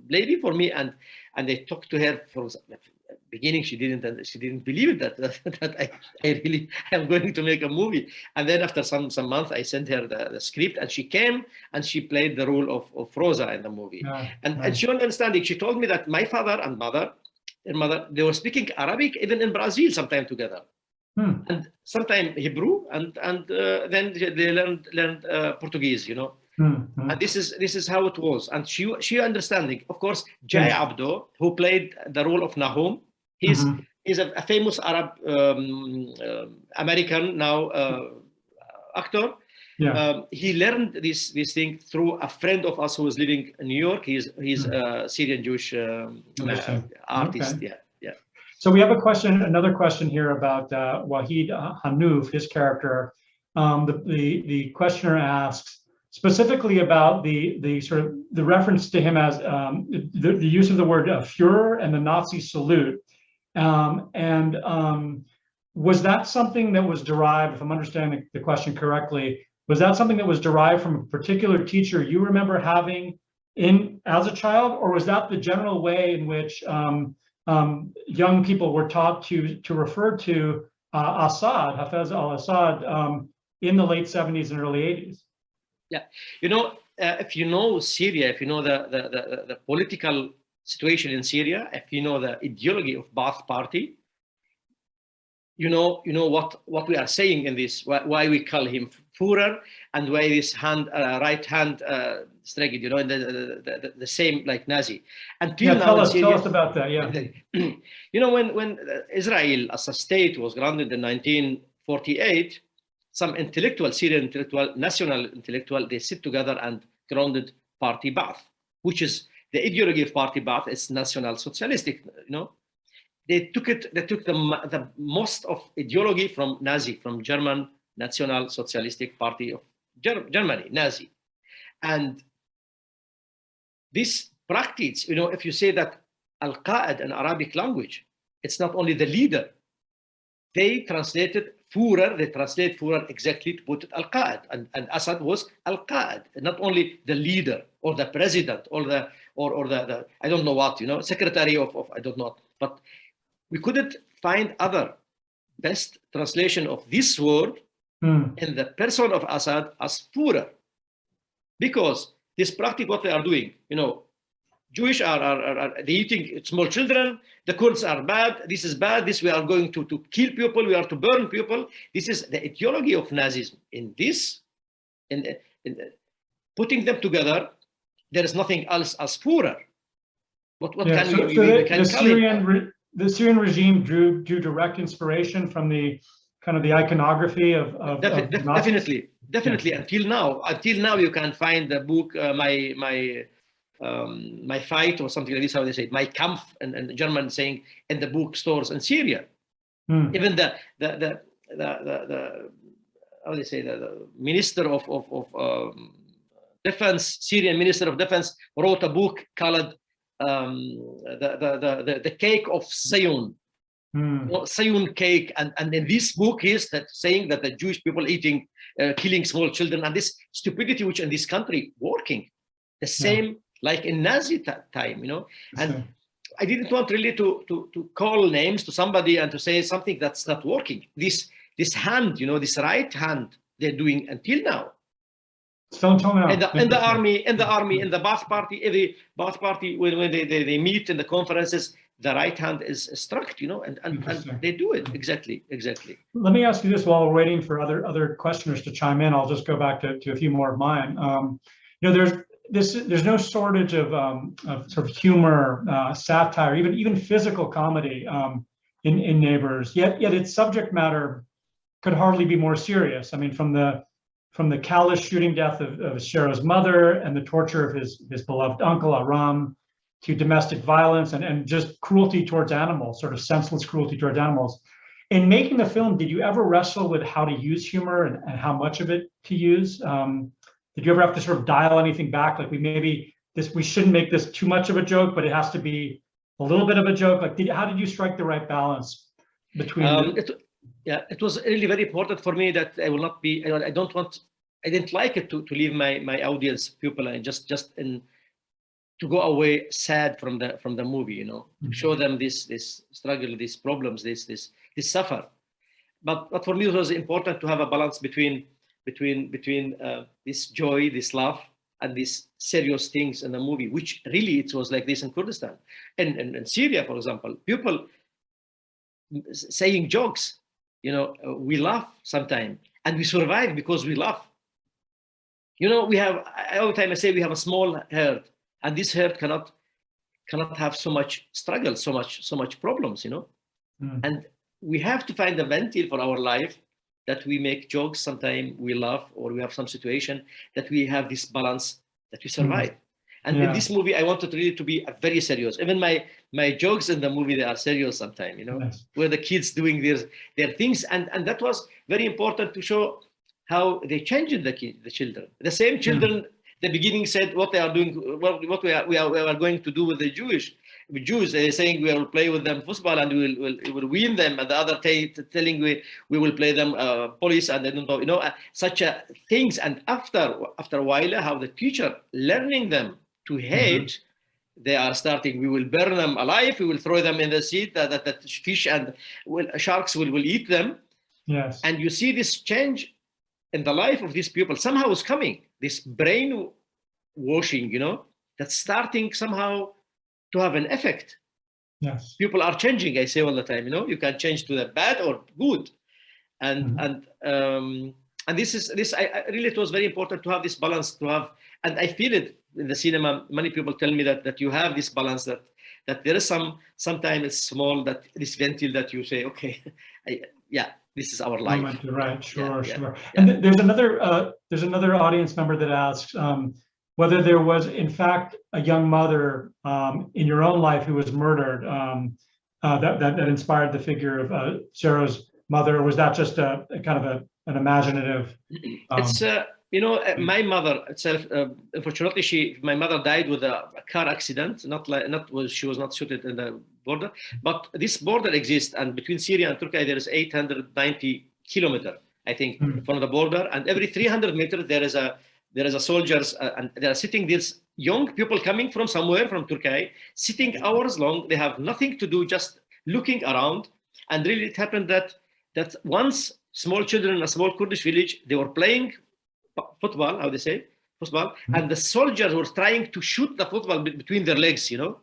lady for me. And I talked to her for the beginning. She didn't believe that I really am going to make a movie. And then after some months, I sent her the script, and she came and she played the role of Rosa in the movie. And she was understanding. She told me that my father and mother, they were speaking Arabic even in Brazil sometime together. And sometimes Hebrew, and then they learned Portuguese, And this is how it was. And she understanding. Of course, Jai Abdo, who played the role of Nahum, he's a famous Arab American now actor. He learned this thing through a friend of us who was living in New York. He's a Syrian Jewish artist. Okay. So we have another question here about Wahid Hanouf, his character. The questioner asks specifically about the sort of the reference to him as the use of the word Führer and the Nazi salute. Was that something that was derived, if I'm understanding the question correctly, was that something that was derived from a particular teacher you remember having as a child, or was that the general way in which young people were taught to refer to Hafez al-Assad, in the late 70s and early 80s. Yeah, if you know Syria, if you know the political situation in Syria, if you know the ideology of Ba'ath Party, you know what we are saying in this, why we call him Führer, and why this right hand strike, in the same like Nazi. Until now, tell Syria, us about that. Yeah, when Israel as a state was grounded in 1948, some intellectual, Syrian intellectual, national intellectual, they sit together and grounded Party Ba'ath, which is the ideology of Party Ba'ath is national socialistic. They took the most of ideology from Nazi, from German National Socialistic Party of Germany, Nazi. And this practice, if you say that Al-Qaeda in Arabic language, it's not only the leader. They translated Führer, they translate Führer exactly to put it Al-Qaeda. And Assad was Al-Qaeda, not only the leader or the president or the I don't know what, secretary of I don't know. But we couldn't find other best translation of this word in the person of Assad as Führer. Because this practice, what they are doing, Jewish are they eating small children, the Kurds are bad, this is bad, this we are going to kill people, we are to burn people. This is the ideology of Nazism. In this, in putting them together, there is nothing else as Führer. What can we call it? The Syrian regime drew direct inspiration from the kind of the iconography of definitely. Yeah. Until now you can find the book my fight or something like this, how they say it, my Kampf, and German saying in the bookstores in Syria. Even the how they say the minister of defense, Syrian minister of defense, wrote a book called the cake of Zion, Zion cake, and in this book is that saying that the Jewish people eating, killing small children, and this stupidity which in this country working, the same like in Nazi time, and I didn't want really to call names to somebody and to say something that's not working. This hand, this right hand, they're doing until now. So until now. In the army, in the Ba'ath Party, every Ba'ath Party, when they meet in the conferences, the right hand is struck, and they do it exactly. Let me ask you this while we're waiting for other questioners to chime in. I'll just go back to a few more of mine. There's no shortage of sort of humor, satire, even physical comedy in Neighbours. Yet its subject matter could hardly be more serious. I mean, from the callous shooting death of Shero's mother and the torture of his beloved uncle Aram, to domestic violence and just cruelty towards animals, sort of senseless cruelty towards animals. In making the film, did you ever wrestle with how to use humor and how much of it to use? Did you ever have to sort of dial anything back? Like we shouldn't make this too much of a joke, but it has to be a little bit of a joke. Like, how did you strike the right balance between? It was really very important for me that I will not be. I didn't like it to leave my audience, people, and just to go away sad from the movie. To show them this struggle, these problems, this suffer. But for me, it was important to have a balance between this joy, this love, and these serious things in the movie, which really it was like this in Kurdistan. And in Syria, for example, people saying jokes, we laugh sometimes, and we survive because we laugh. We have, all the time I say we have a small herd, and this herd cannot have so much struggle, so much problems, and we have to find a ventil for our life, that we make jokes, sometimes we laugh, or we have some situation that we have this balance, that we survive. And in this movie, I wanted really to be very serious. Even my jokes in the movie, they are serious sometimes, Nice. Where the kids doing their things. And that was very important to show how they changed the children. The same children, the beginning said what they are doing, what we are going to do with the Jews, saying we will play with them football and we will win them, and the other telling we will play them police, and I don't know, such things. And after a while, how the teacher learning them to hate they are starting, we will burn them alive, we will throw them in the sea, that fish and sharks will eat them. Yes. And you see this change in the life of these people. Somehow is coming, this brain washing, you know, that's starting somehow to have an effect. Yes. People are changing, I say all the time, you know, you can change to the bad or good. And this I really, it was very important to have this balance, to have, and I feel it in the cinema. Many people tell me that you have this balance, that there is sometimes it's small, that this ventil that you say, okay, yeah, this is our life. Moment, right, sure, yeah, sure. Yeah. And there's another audience member that asks whether there was in fact a young mother in your own life who was murdered that inspired the figure of Sarah's mother, or was that just a kind of an imaginative? It's you know, my mother itself. Unfortunately, my mother died with a car accident. She was not shot in the border, but this border exists, and between Syria and Turkey there is 890 kilometers, I think, from the border, and every 300 meters there is a soldiers, and they are sitting. These young people coming from somewhere from Turkey, sitting hours long. They have nothing to do, just looking around. And really, it happened that once small children in a small Kurdish village, they were playing football, how they say, football, and the soldiers were trying to shoot the football between their legs, you know.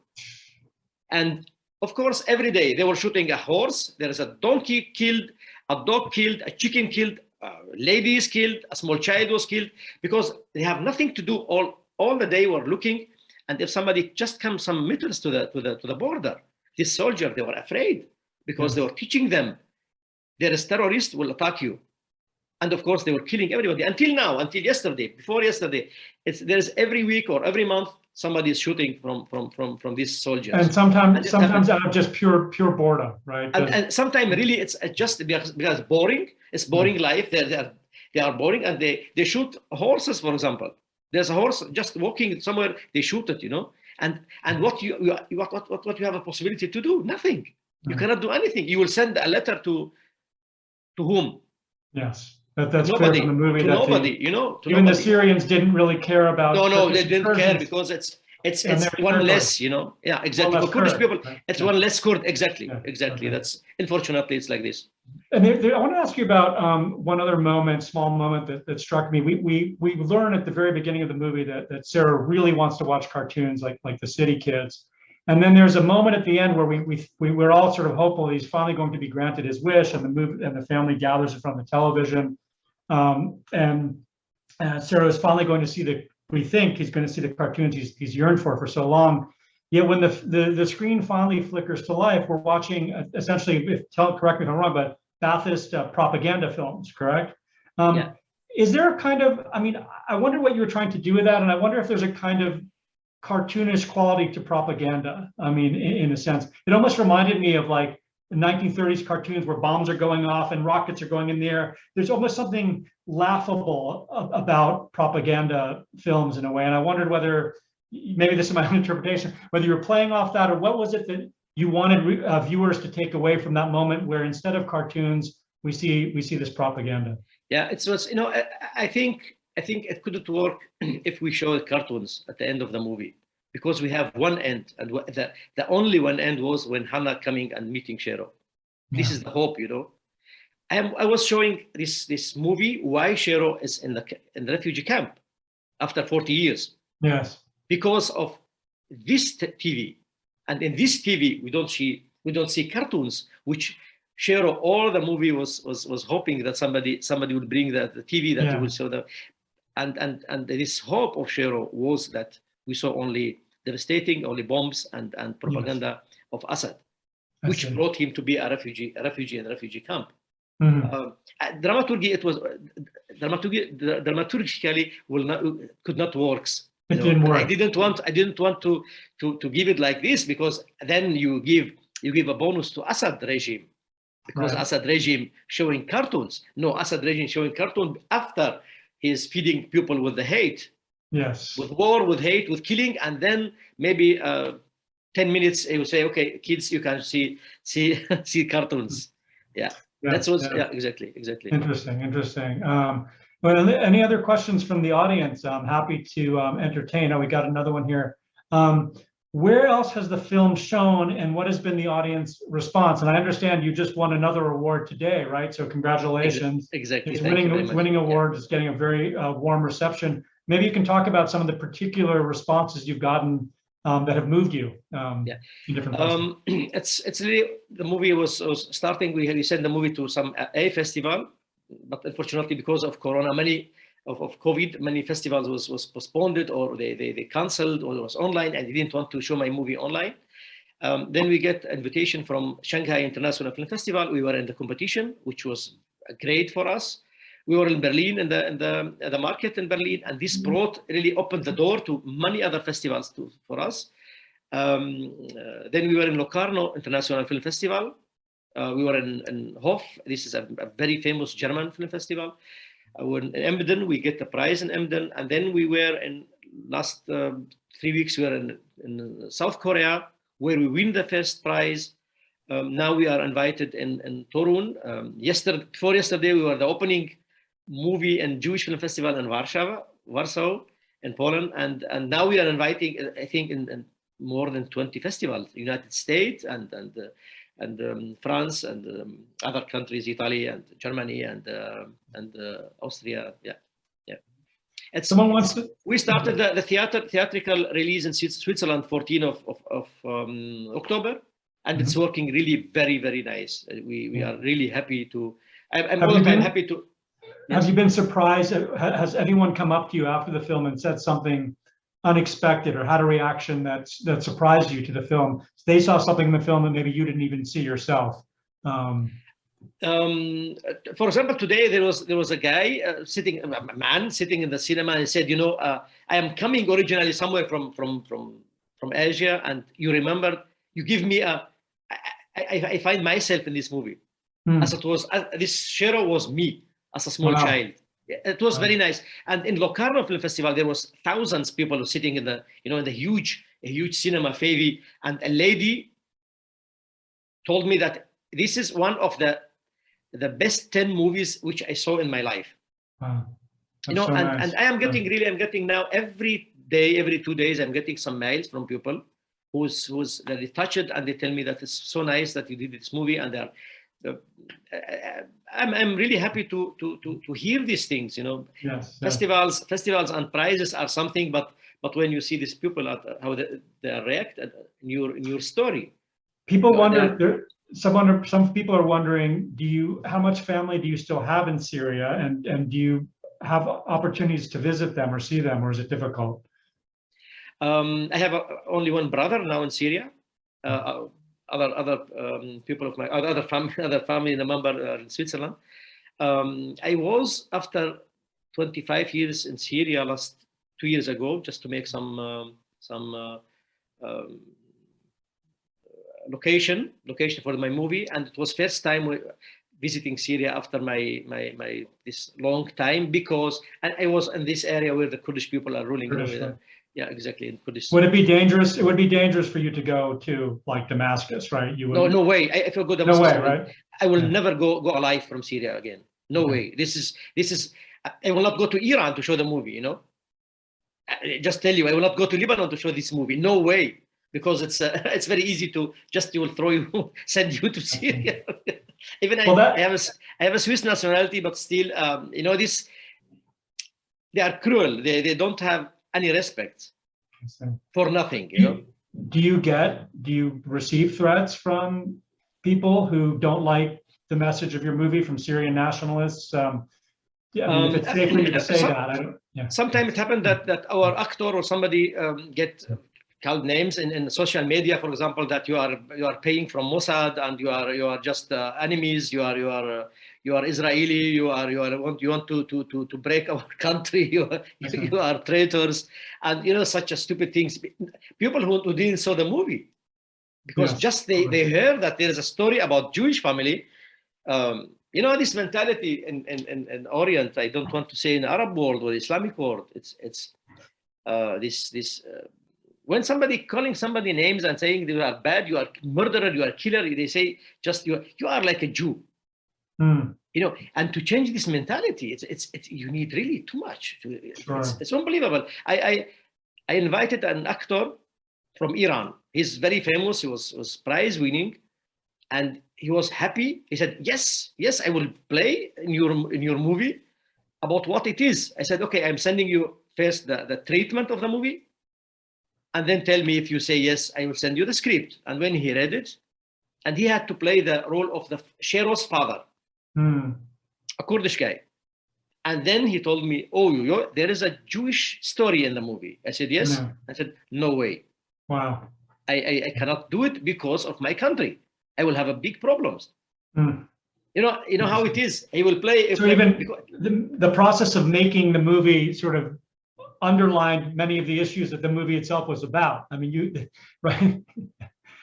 And of course, every day they were shooting a horse. There is a donkey killed, a dog killed, a chicken killed, ladies killed, a small child was killed, because they have nothing to do. All the day were looking, and if somebody just comes some meters to the border, this soldier, they were afraid, because they were teaching them, there is terrorists will attack you. And of course, they were killing everybody until now, until yesterday, before yesterday. There's every week or every month, somebody is shooting from these soldiers. And sometimes out of just pure boredom, right? And sometimes really it's just because boring. It's boring life. They are boring, and they shoot horses, for example. There's a horse just walking somewhere, they shoot it, you know. And what you have a possibility to do? Nothing. You cannot do anything. You will send a letter to whom? Yes. That's clear from the movie. To nobody, you know. Even the Syrians didn't really care about. No, they didn't care, because it's one less, you know. Yeah, exactly. For Kurdish people, it's one less Kurd. Exactly, exactly. Okay. That's, unfortunately, it's like this. And I want to ask you about one other small moment that struck me. We learn at the very beginning of the movie that Sarah really wants to watch cartoons like the city kids. And then there's a moment at the end where we're all sort of hopeful he's finally going to be granted his wish, and the family gathers in front of the television. And Sarah is finally going to see we think he's going to see the cartoons he's yearned for so long. Yet when the screen finally flickers to life, we're watching essentially, correct me if I'm wrong, but Ba'athist propaganda films, correct? Yeah. Is there a kind of, I mean, I wonder what you were trying to do with that, and I wonder if there's a kind of cartoonish quality to propaganda. I mean, in a sense, it almost reminded me of like the 1930s cartoons where bombs are going off and rockets are going in the air. There's almost something laughable about propaganda films in a way. And I wondered whether, maybe this is my own interpretation, whether you were playing off that, or what was it that you wanted viewers to take away from that moment where instead of cartoons, we see this propaganda. Yeah, it was, you know, I think it couldn't work if we show cartoons at the end of the movie, because we have one end, and the only one end was when Hannah coming and meeting Shero. Yeah. This is the hope, you know. I was showing this movie why Shero is in the refugee camp after 40 years. Yes. Because of this TV, and in this TV we don't see cartoons, which Shero all the movie was hoping that somebody would bring the TV that he would show them. And this hope of Shero was that we saw only devastating, only bombs and propaganda of Assad, which brought him to be a refugee in a refugee camp. Mm-hmm. Dramaturgically could not work. It didn't work. I didn't want to give it like this, because then you give a bonus to Assad regime, because Assad regime showing cartoons. No, Assad regime showing cartoon after he's feeding people with the hate. Yes. With war, with hate, with killing, and then maybe 10 minutes he will say, okay, kids, you can see cartoons. Yeah. That's what. Yeah. Exactly. Interesting. Well, any other questions from the audience? I'm happy to entertain. Oh, we got another one here. where else has the film shown, and what has been the audience response? And I understand you just won another award today, right? So congratulations. Exactly. It's winning awards. It's getting a very warm reception. Maybe you can talk about some of the particular responses you've gotten that have moved you in different places. It's really, the movie was starting. We sent the movie to some A festival, but unfortunately because of Corona, many of COVID, many festivals was postponed, or they canceled, or it was online, and they didn't want to show my movie online. Then we get invitation from Shanghai International Film Festival. We were in the competition, which was great for us. We were in Berlin, in the market in Berlin, and this really opened the door to many other festivals for us. Then we were in Locarno International Film Festival. We were in Hof. This is a very famous German film festival. We're in Emden. We get the prize in Emden, and then we were in last 3 weeks. We were in South Korea, where we win the first prize. Now we are invited in Torun. Before yesterday, we were the opening movie and Jewish film festival in Warsaw, in Poland, and now we are inviting, I think, in more than 20 festivals, United States and France and other countries, Italy and Germany and Austria. We started the theatrical release in Switzerland 14th of October, and it's working really very, very nice. We are really happy to. I'm all the time happy to. Have you been surprised? Has anyone come up to you after the film and said something unexpected, or had a reaction that surprised you to the film? They saw something in the film that maybe you didn't even see yourself. For example, today there was a guy a man sitting in the cinema, and he said, I am coming originally somewhere from Asia, and you remember, you give me I find myself in this movie, as it was. This Shero was me as a small child. It was very nice. And in Locarno Film Festival, there was thousands of people sitting in the in the huge cinema Fevi, and a lady told me that this is one of the best 10 movies which I saw in my life. Wow. And I am getting I'm getting now every day, every 2 days, I'm getting some mails from people who's that they touch it, and they tell me that it's so nice that you did this movie, and they're. I'm really happy to hear these things. Yes, festivals and prizes are something, but when you see these people, how they react in your story, people wonder. Some people are wondering, how much family do you still have in Syria, and do you have opportunities to visit them or see them, or is it difficult? I have only one brother now in Syria. Other people of my other family member in Switzerland. I was, after 25 years in Syria, last 2 years ago, just to make some location for my movie, and it was first time visiting Syria after my this long time, because I was in this area where the Kurdish people are ruling. Yeah, exactly. In Kurdish. Would it be dangerous? It would be dangerous for you to go to like Damascus, right? You would. No way. If I go to Damascus, no way, right? I will never go alive from Syria again. No way. This is. I will not go to Iran to show the movie. I just tell you, I will not go to Lebanon to show this movie. No way, because it's very easy to you will send you to Syria. Even I have a Swiss nationality, but still, they are cruel. They don't have any respect for nothing. Do you receive threats from people who don't like the message of your movie, from Syrian nationalists? If it's safe for you to say that. Sometimes it happened that our actor or somebody get called names in social media, for example, that you are paying from Mossad, and you are just enemies. You are Israeli. You want to break our country. You are traitors, and such a stupid things. People who didn't saw the movie, because just they heard that there is a story about Jewish family. This mentality in Orient. I don't want to say in the Arab world or Islamic world. It's this. When somebody calling somebody names and saying you are bad, you are murderer, you are killer, they say just you are like a Jew. And to change this mentality, it's you need really too much. It's unbelievable. I invited an actor from Iran. He's very famous. He was prize winning, and he was happy. He said, yes, I will play in your movie. About what it is. I said, okay, I'm sending you first the treatment of the movie, and then tell me if you say yes, I will send you the script. And when he read it, and he had to play the role of the Shero's father, a Kurdish guy. And then he told me, oh, there is a Jewish story in the movie. I said, yes. No. I said, no way. Wow. I cannot do it because of my country. I will have a big problems. You know how it is. He will play. So even the process of making the movie sort of underlined many of the issues that the movie itself was about. I mean, right?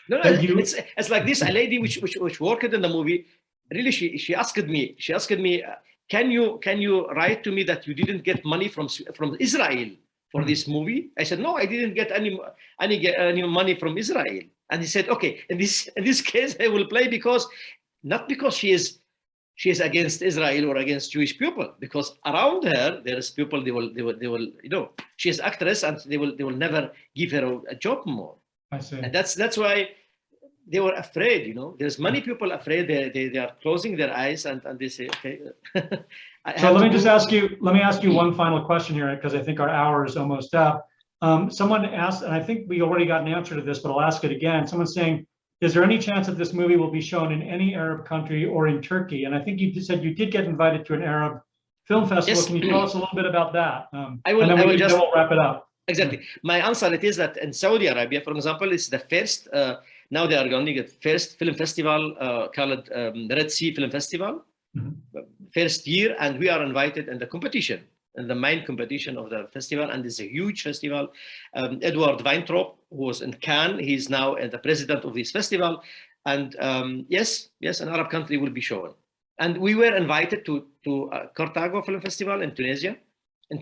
No, it's like this. A lady which worked in the movie. Really, she asked me. Can you write to me that you didn't get money from Israel for this movie? I said, no, I didn't get any money from Israel. And he said, okay, in this case, I will play not because she is against Israel or against Jewish people, because around her there is people they will she is actress and they will never give her a job more. I see. And that's why they were afraid. There's many people afraid. They are closing their eyes and they say, okay. So let me ask you one final question here, because I think our hour is almost up. Someone asked, and I think we already got an answer to this, but I'll ask it again. Someone's saying, is there any chance that this movie will be shown in any Arab country or in Turkey? And I think you said you did get invited to an Arab film festival. Yes. Can you tell us a little bit about that? I will just wrap it up. Exactly. My answer it is that in Saudi Arabia, for example, it's the first, now they are going to get first film festival called Red Sea Film Festival, first year, and we are invited in the competition. In the main competition of the festival, and it's a huge festival. Edward Weintraub, who was in Cannes, he's now the president of this festival. And yes, an Arab country will be shown. And we were invited to Carthago Film Festival in Tunisia,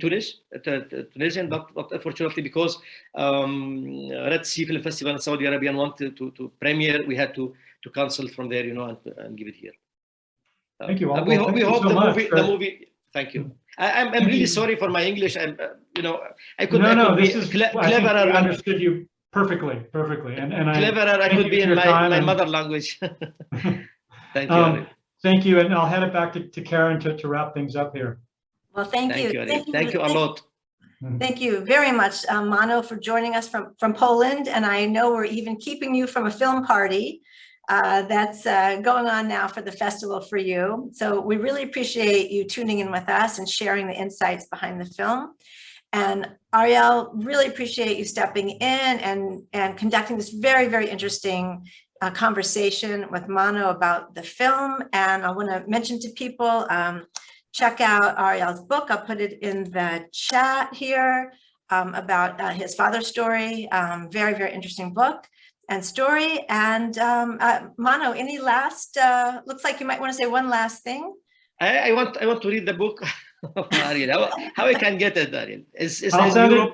Tunisian, but unfortunately, because Red Sea Film Festival in Saudi Arabia wanted to premiere, we had to cancel from there, and give it here. Thank you. We hope the movie. Thank you. I'm really sorry for my English. I could. No, be this is cleverer. I understood you perfectly, and cleverer. I could be in my mother language. Thank you. Thank you, and I'll hand it back to Karen to wrap things up here. Well, thank you. Thank you a lot. Thank you very much, Mano, for joining us from Poland. And I know we're even keeping you from a film party that's going on now for the festival for you. So we really appreciate you tuning in with us and sharing the insights behind the film. And Ariel, really appreciate you stepping in and conducting this very, very interesting conversation with Mano about the film. And I want to mention to people, check out Ariel's book. I'll put it in the chat here about his father's story. Very, very interesting book and story. And Mano, any last, looks like you might want to say one last thing. I want to read the book of Ariel. How I can get it, Ariel?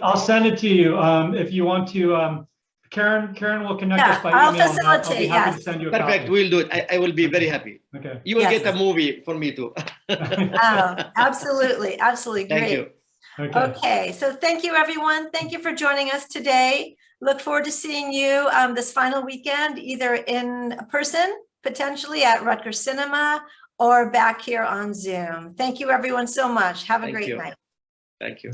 I'll send it to you if you want to. Karen will connect us by email. I'll facilitate. I'll be happy to send you a Perfect. copy. We'll do it. I will be very happy. Okay. You will get a movie for me too. Oh, absolutely, absolutely, great. Thank you. Okay, so thank you, everyone. Thank you for joining us today. Look forward to seeing you this final weekend, either in person, potentially at Rutgers Cinema, or back here on Zoom. Thank you, everyone, so much. Have a great night. Thank you.